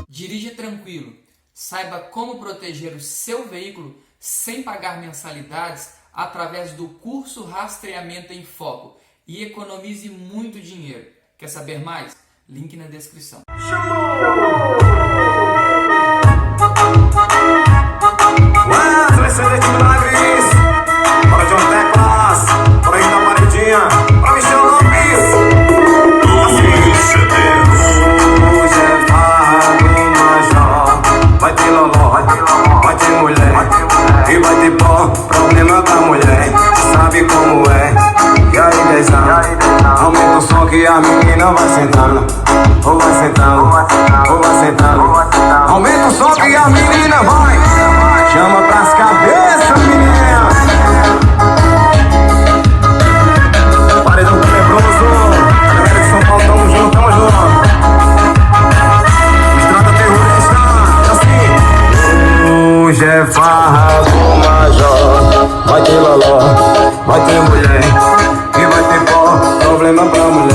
Dirija tranquilo. Saiba como proteger o seu veículo sem pagar mensalidades através do curso Rastreamento em Foco e economize muito dinheiro. Quer saber mais? Link na descrição. Problema pra mulher, sabe como é. E aí, Dezão, aumenta o som que a menina vai sentando. Ou vai sentando, ou vai sentando. Aumenta o som que a menina vai. Chama pras cabeças, menina. Paredão tenebroso. A galera de São Paulo, tamo junto, tamo junto. Estrada terrorista, assim. Hoje é farra do Major. Vai ter loló, vai ter mulher e vai ter pó, problema pra mulher.